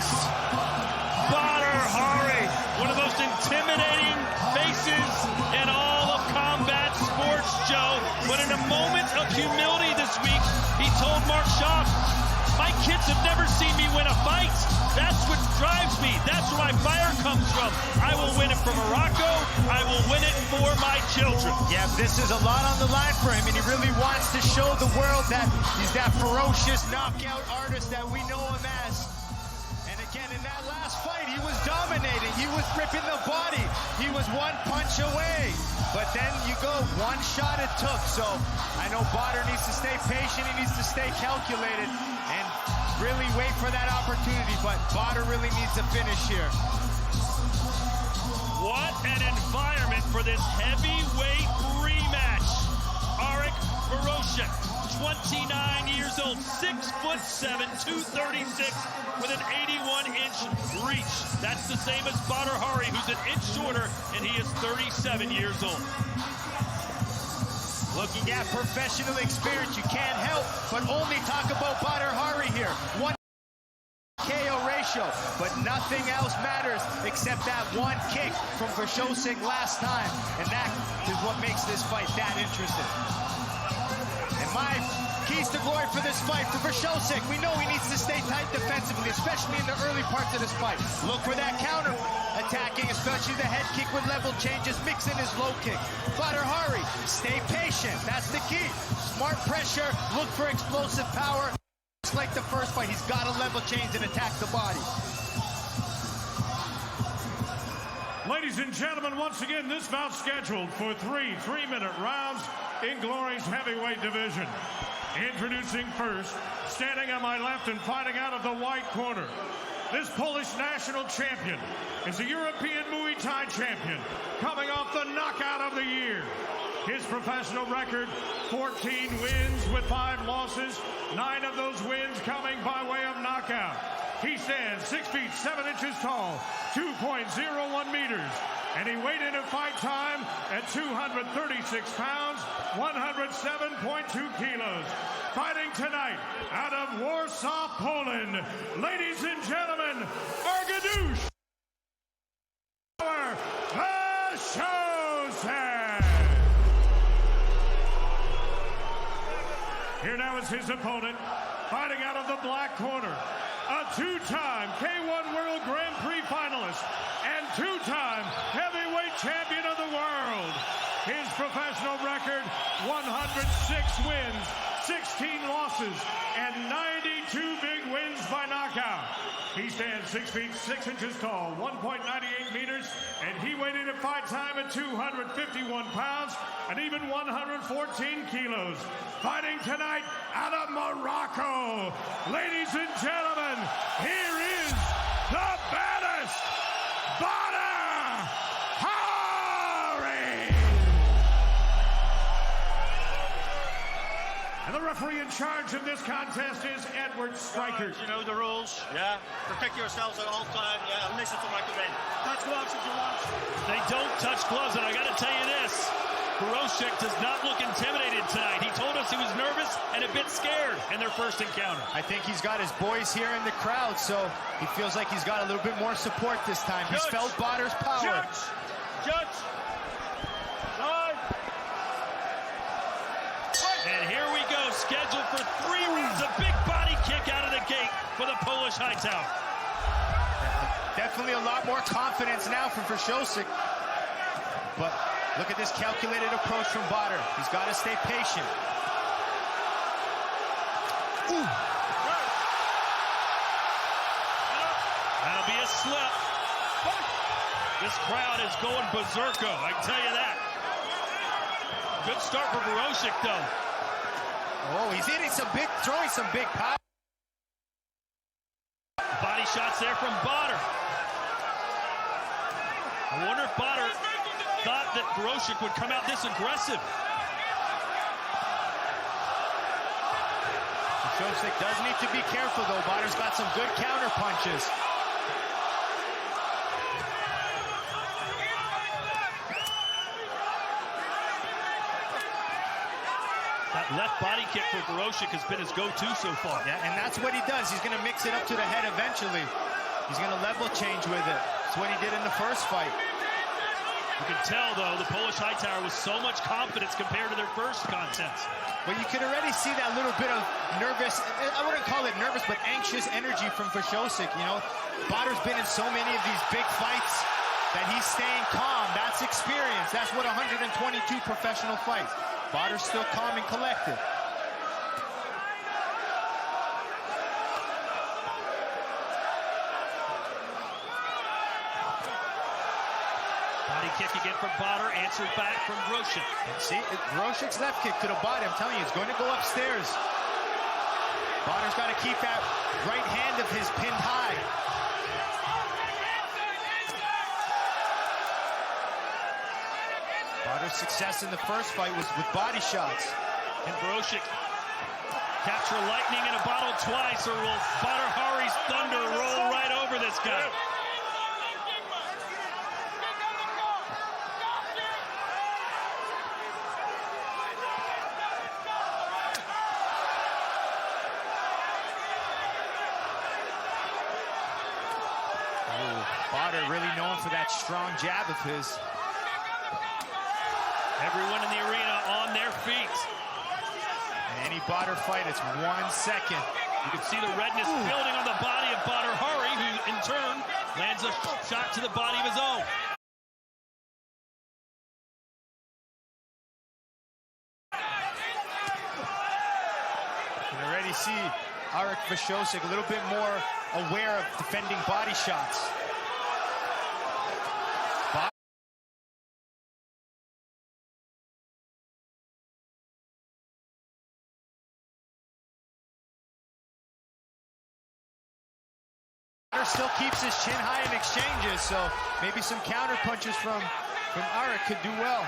next. Badr Hari, one of the most intimidating faces in all of combat sports, Joe. But in a moment of humility this week, he told Mark Schaff, my kids have never seen me win a fight. That's what drives me. That's where my fire comes from. I will win it for Morocco. I will win it for my children. Yeah, this is a lot on the line for him, and he really wants to show the world that he's that ferocious knockout artist that we know him as. And again, in that last fight, he was dominating. He was ripping the body. He was one punch away. But then you go, one shot it took. So I know Badr needs to stay patient. He needs to stay calculated and really wait for that opportunity. But Badr really needs to finish here. What an environment for this heavyweight rematch. Arkadiusz, 29 years old, 6'7", 236, with an 81-inch reach. That's the same as Badr Hari, who's an inch shorter, and he is 37 years old. Looking at professional experience, you can't help but only talk about Badr Hari here. One KO ratio, but nothing else matters except that one kick from wrzosek last time, and that is what makes this fight that interesting. And my keys to glory for this fight for wrzosek, we know he needs to stay tight defensively, especially in the early parts of this fight. Look for that counter attacking, especially the head kick with level changes, mixing his low kick. Badr Hari, stay patient, that's the key. Smart pressure, look for explosive power. Just like the first fight, he's got to level change and attack the body. Ladies and gentlemen, once again, this bout scheduled for three-minute rounds in Glory's heavyweight division. Introducing first, standing on my left and fighting out of the white corner. This Polish national champion is a European Muay Thai champion, coming off the knockout of the year. His professional record, 14 wins with 5 losses, 9 of those wins coming by way of knockout. He stands 6 feet 7 inches tall, 2.01 meters, and he weighed in at fight time at 236 pounds, 107.2 kilos. Fighting tonight out of Warsaw, Poland, ladies and gentlemen, arkadiusz, wrzosek. Here now is his opponent, fighting out of the black corner, a 2-time K1 World Grand Prix finalist and 2-time heavyweight champion of the world. His professional record, 106 wins, 16 losses, and 92 big wins by knockout. He stands 6 feet 6 inches tall, 1.98 meters, and he weighed in at fight time at 251 pounds and even 114 kilos. Fighting tonight out of Morocco. Ladies and gentlemen, here is the baddest, Badr Hari. And the referee in charge of this contest is Edward Stryker. You know the rules. Yeah. Protect yourselves at all times. Yeah. Listen to my command. Touch gloves if you want. They don't touch gloves, and I got to tell you this. wrzosek does not look intimidated tonight. He told us he was nervous and a bit scared in their first encounter. I think he's got his boys here in the crowd, so he feels like he's got a little bit more support this time. He's felt Badr's power. Judge. Nine. And here we go, scheduled for 3 rounds. A big body kick out of the gate for the Polish Hightower. Definitely a lot more confidence now from wrzosek. But look at this calculated approach from Badr. He's got to stay patient. Ooh. That'll be a slip. This crowd is going berserko, I can tell you that. Good start for wrzosek, though. Oh, he's hitting throwing some big power. Body shots there from Badr. I wonder if Badr thought that wrzosek would come out this aggressive. wrzosek does need to be careful, though. Badr's got some good counter punches. That left body kick for wrzosek has been his go-to so far. Yeah, and that's what he does. He's going to mix it up to the head eventually. He's going to level change with it. That's what he did in the first fight. You can tell, though, the Polish Hightower with so much confidence compared to their first contest. But you could already see that little bit of nervous, I wouldn't call it nervous, but anxious energy from wrzosek. You know, Badr's been in so many of these big fights that he's staying calm. That's experience. That's what 122 professional fights. Badr's still calm and collected. Body kick again from Badr, answered back from wrzosek. See, wrzosek's left kick to the body, I'm telling you, it's going to go upstairs. Badr's got to keep that right hand of his pinned high. Badr's success in the first fight was with body shots. And wrzosek capture lightning in a bottle twice, or will Badr Hari's thunder roll right over this guy? Badr really known for that strong jab of his. Everyone in the arena on their feet. In any Badr fight, it's 1 second. You can see the redness building on the body of Badr Hari, who in turn lands a shot to the body of his own. You can already see wrzosek a little bit more aware of defending body shots. Still keeps his chin high in exchanges, so maybe some counter punches from Arik could do well.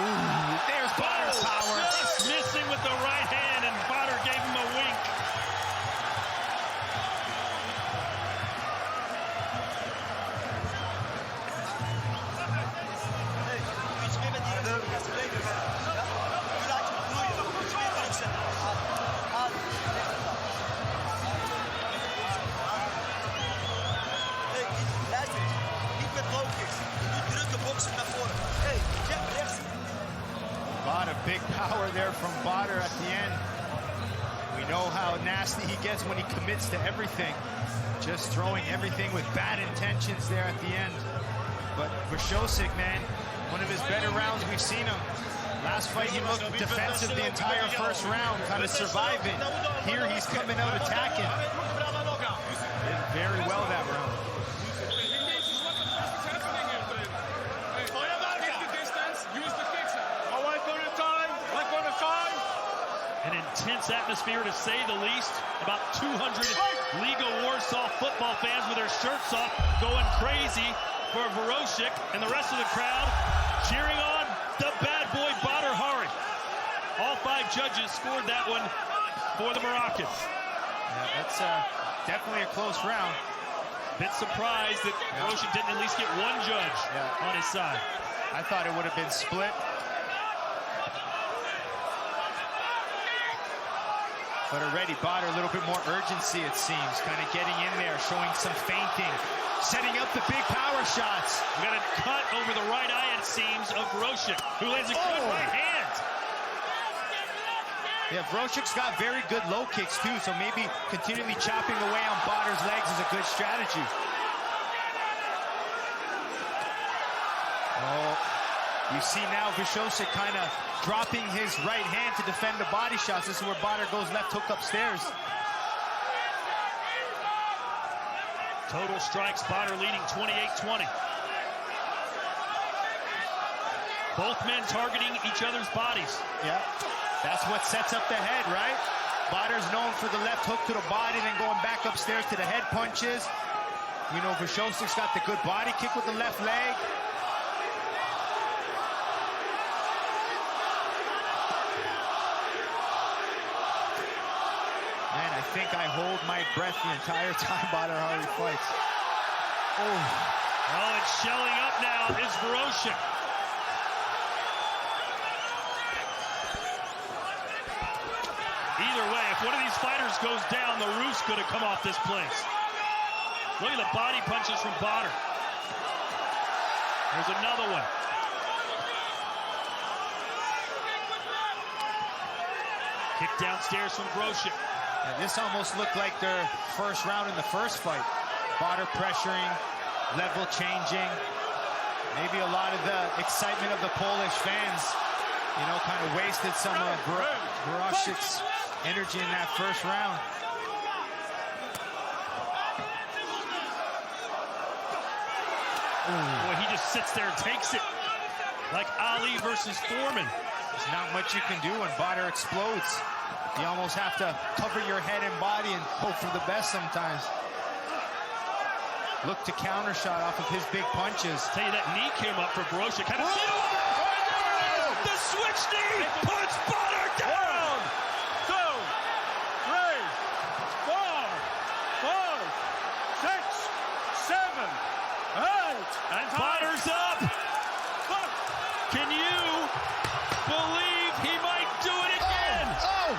Ooh, there's Badr's power. Just missing with the right hand, and Badr gave him a wink. A lot of big power there from Badr at the end. We know how nasty he gets when he commits to everything. Just throwing everything with bad intentions there at the end. But wrzosek, man, one of his better rounds we've seen him. Last fight he looked defensive the entire first round, kind of surviving. Here he's coming out attacking. Did very well that round. An intense atmosphere, to say the least. About 200 Liga Warsaw football fans with their shirts off, going crazy for wrzosek, and the rest of the crowd cheering on the bad boy Badr Hari. All 5 judges scored that one for the Moroccans. Yeah, that's definitely a close round. Bit surprised that wrzosek didn't at least get 1 judge on his side. I thought it would have been split. But already Badr a little bit more urgency, it seems, kind of getting in there, showing some feinting, setting up the big power shots. We got a cut over the right eye, it seems, of wrzosek, who lands a good right hand. Yeah, wrzosek's got very good low kicks too, so maybe continually chopping away on Badr's legs is a good strategy. Oh, you see now wrzosek kind of dropping his right hand to defend the body shots. This is where Badr goes left hook upstairs. Total strikes, Badr leading 28-20. Both men targeting each other's bodies. Yeah, that's what sets up the head, right? Badr's known for the left hook to the body, then going back upstairs to the head punches. You know, wrzosek's got the good body kick with the left leg. Man, I think I hold my breath the entire time Badr Hari fights. Oh, it's shelling up now is wrzosek. Either way, if one of these fighters goes down, the roof's going to come off this place. Look at the body punches from Badr. There's another one. Kick downstairs from wrzosek. And this almost looked like their first round in the first fight. Badr pressuring, level changing. Maybe a lot of the excitement of the Polish fans, you know, kind of wasted some of wrzosek energy in that first round. Boy, he just sits there and takes it like Ali versus Foreman. There's not much you can do when Badr explodes. You almost have to cover your head and body and hope for the best sometimes. Look to counter shot off of his big punches. Tell you that knee came up for wrzosek. The switch knee puts Badr down. 2, 3, 4, 5, 6, 7, 8. And Badr's up. Can you believe he might do it again? Oh!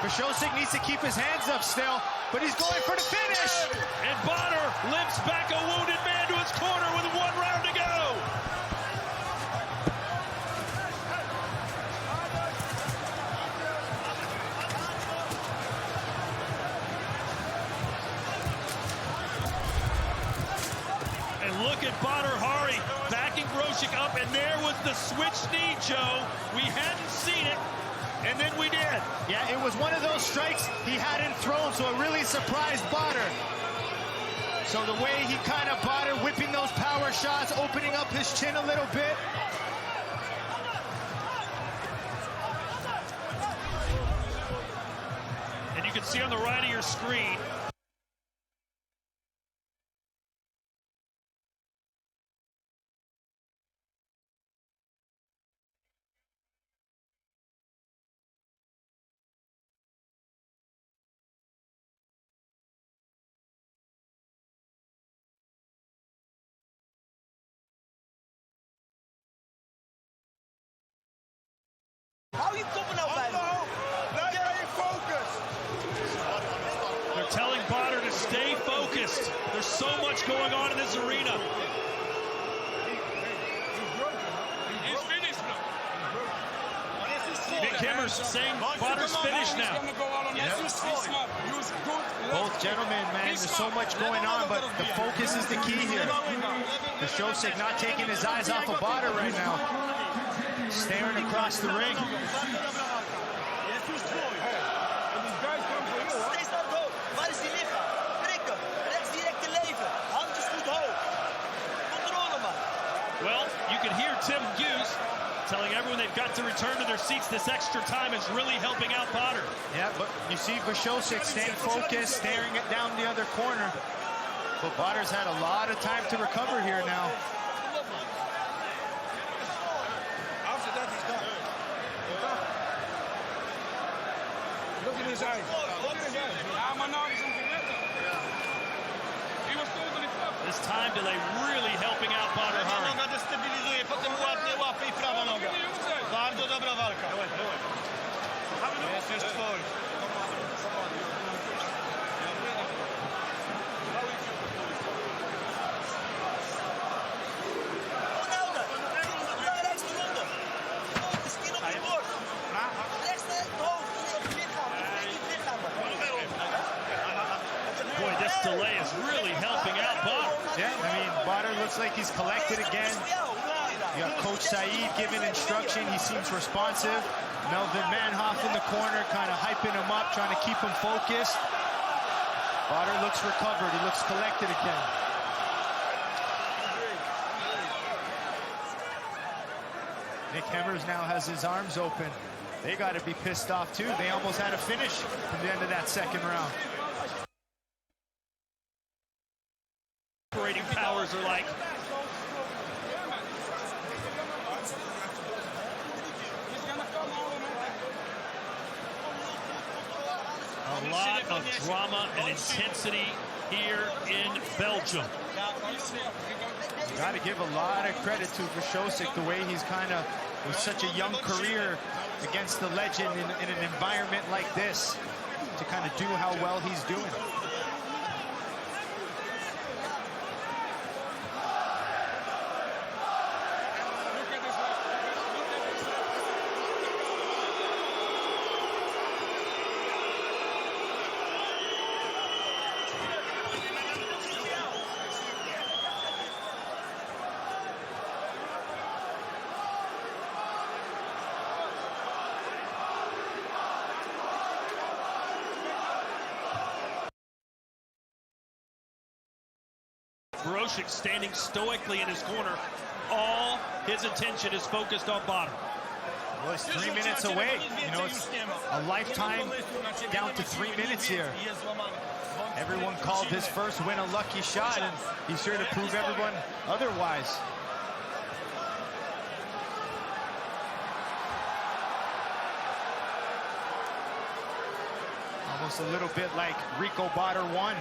wrzosek needs to keep his hands up still, but he's going for the finish. And Badr limps back a wounded man to his corner with 1 round to go. And look at Badr Hari backing wrzosek up, and there was the switch knee, Joe. We hadn't seen it, and then we did. Yeah, it was one of those strikes he hadn't thrown, so it really surprised Badr. So the way he kind of Badr whipping those power shots, opening up his chin a little bit. And you can see on the right of your screen, Hou je kop nou bij me. they're telling Badr to stay focused. There's so much going on in this arena. Nick Hemmer's saying Badr's finished now. Both gentlemen, man, there's so much going on, but the focus is the key here. wrzosek not taking his eyes off of Badr right now. Staring across the ring. Steeds naar het hoofd. Waar is die lichaam? Prikken. Rechts direct te leven. Handjes goed hoog. Controle maar. Well, you can hear Tim Hughes telling everyone they've got to return to their seats. This extra time is really helping out Badr. Yeah, but you see wrzosek staying focused, staring it down the other corner. But Badr's had a lot of time to recover here now. After that, he's done. Look at his eyes. Look at his eyes. This time delay really helping out Badr Hari. Noga destabilizuje, potem łapie i prawa noga. Bardzo dobra walka. Jest twój. Rechts eronder. De skin op je borst. Rechts naar het hoofd. Op je lichaam. Niet het lichaam. Boy, this delay is really helping out Badr. Yeah, I mean, Badr looks like he's collected again. You got Coach Saeed giving instruction. He seems responsive. Melvin Manhoff in the corner, kind of hyping him up, trying to keep him focused. Badr looks recovered. He looks collected again. Nick Hemmers now has his arms open. They got to be pissed off, too. They almost had a finish at the end of that second round. Operating powers are like. A lot of drama and intensity here in Belgium. Got to give a lot of credit to wrzosek, the way he's kind of, with such a young career, against the legend in an environment like this. to kind of do how well he's doing. Wrzosek standing stoically in his corner. All his attention is focused on Badr. Well, it's 3 minutes away. You know, it's a lifetime down to 3 minutes here. Everyone called his first win a lucky shot, and he's sure to prove everyone otherwise. Almost a little bit like Rico Badr won.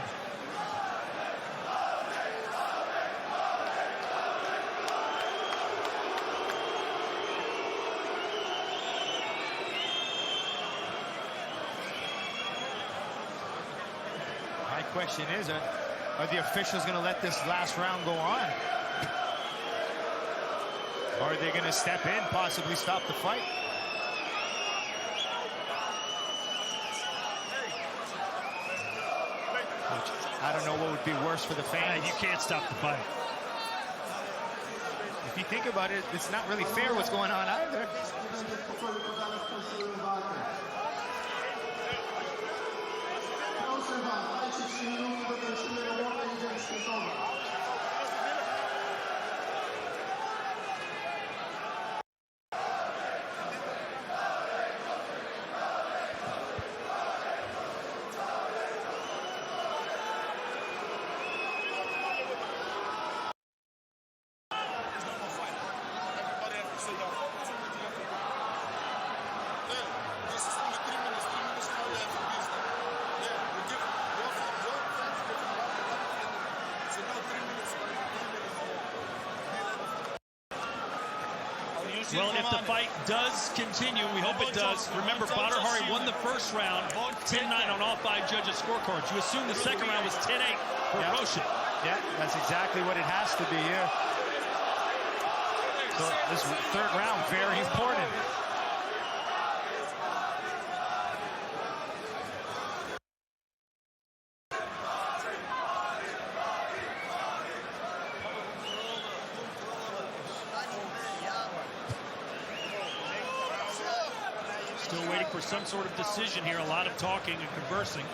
My question is, are the officials going to let this last round go on? Or are they going to step in, possibly stop the fight? I don't know what would be worse for the fans. You can't stop the fight. If you think about it, it's not really fair what's going on either. Well, if the fight does continue, we hope it does. Remember, Badr Hari won the first round, 10-9 on all 5 judges' scorecards. You assume the second round was 10-8 for Wrzosek. Yeah, that's exactly what it has to be here. So this third round, very important. Still waiting for some sort of decision here. A lot of talking and conversing.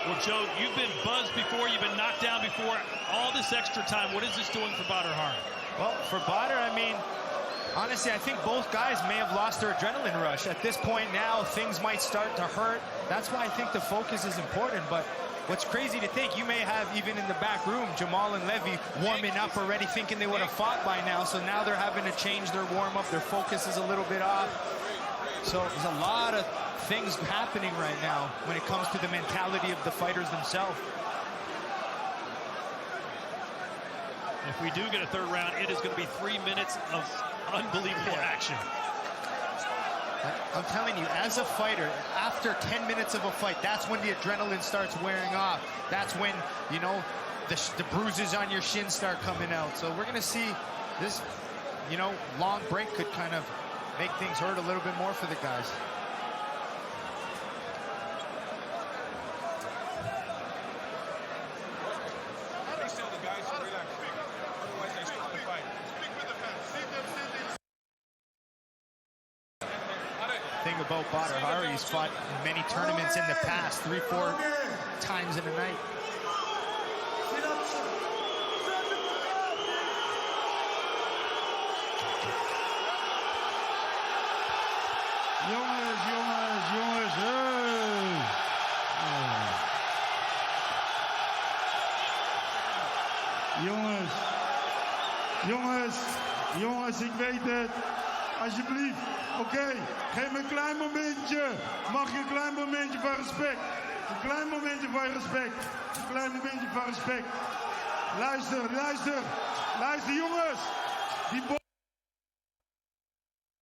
Well, Joe, you've been buzzed before, you've been knocked down before. All this extra time, what is this doing for Badr Hari? Well, for Badr, I mean, honestly, I think both guys may have lost their adrenaline rush. At this point now, things might start to hurt. That's why I think the focus is important. But what's crazy to think, you may have, even in the back room, Jamal and Levy warming up already, thinking they would have fought by now. So now they're having to change their warm-up. Their focus is a little bit off. So there's a lot of things happening right now when it comes to the mentality of the fighters themselves. If we do get a third round, it is going to be 3 minutes of unbelievable action. I'm telling you, as a fighter, after 10 minutes of a fight, that's when the adrenaline starts wearing off. That's when, you know, the bruises on your shin start coming out. So we're going to see this, you know, long break could kind of make things hurt a little bit more for the guys. Thing about Badr Hari, he's fought in many tournaments in the past, 3-4 times in a night. Jongens, ik weet het. Alsjeblieft. Oké, geef me een klein momentje. Mag je een klein momentje van respect? Een klein momentje van respect. Een klein momentje van respect. Luister, luister. Luister jongens. Die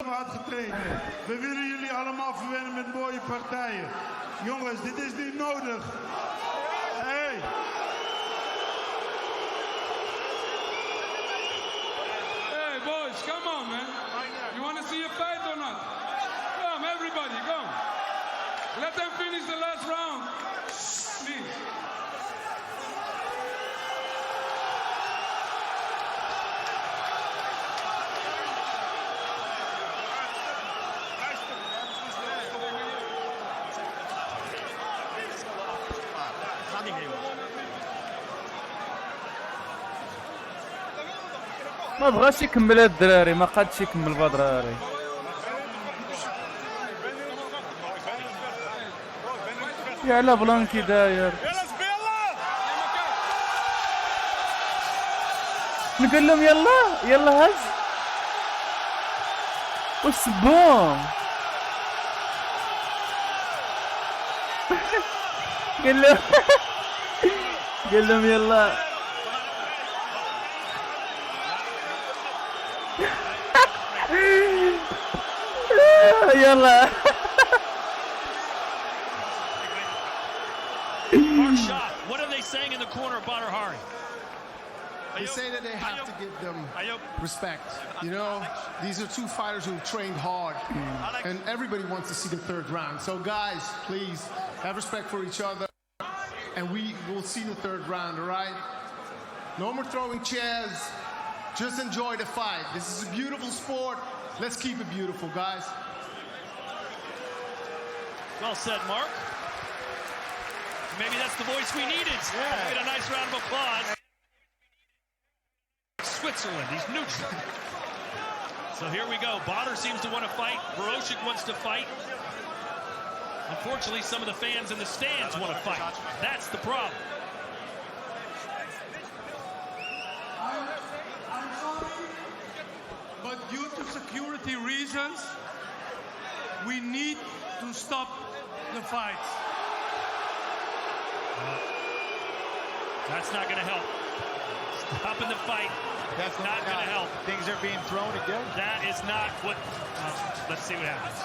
hard getraind. We willen jullie allemaal verwennen met mooie partijen. Jongens, dit is niet nodig. Hey. Hey, boys, come on, man. You want to see a fight or not? Come, everybody, come. Let them finish the last round. Please. ما بغاش يكمل هاد الدراري، ما قادش يكمل بدر هاري. يا على بلانكي داير. نقول لهم يلا يلا هز وسبوم. قال لهم يلا. يلا. Mark shot. What are they saying in the corner of Badr Hari? They say that they have to give them respect. You know, these are two fighters who've trained hard, and everybody wants to see the third round. So guys, please have respect for each other, and we will see the third round, all right? No more throwing chairs. Just enjoy the fight. This is a beautiful sport. Let's keep it beautiful, guys. Well said, Mark. Maybe that's the voice we needed. Yeah. Get a nice round of applause. Switzerland, he's neutral. So here we go. Badr seems to want to fight. Wrzosek wants to fight. Unfortunately, some of the fans in the stands want to fight. That's the problem. But due to security reasons, we need to stop the fights. That's not going to help. Stopping the fight. That's not going to help. Things are being thrown again. That is not what... let's see what happens.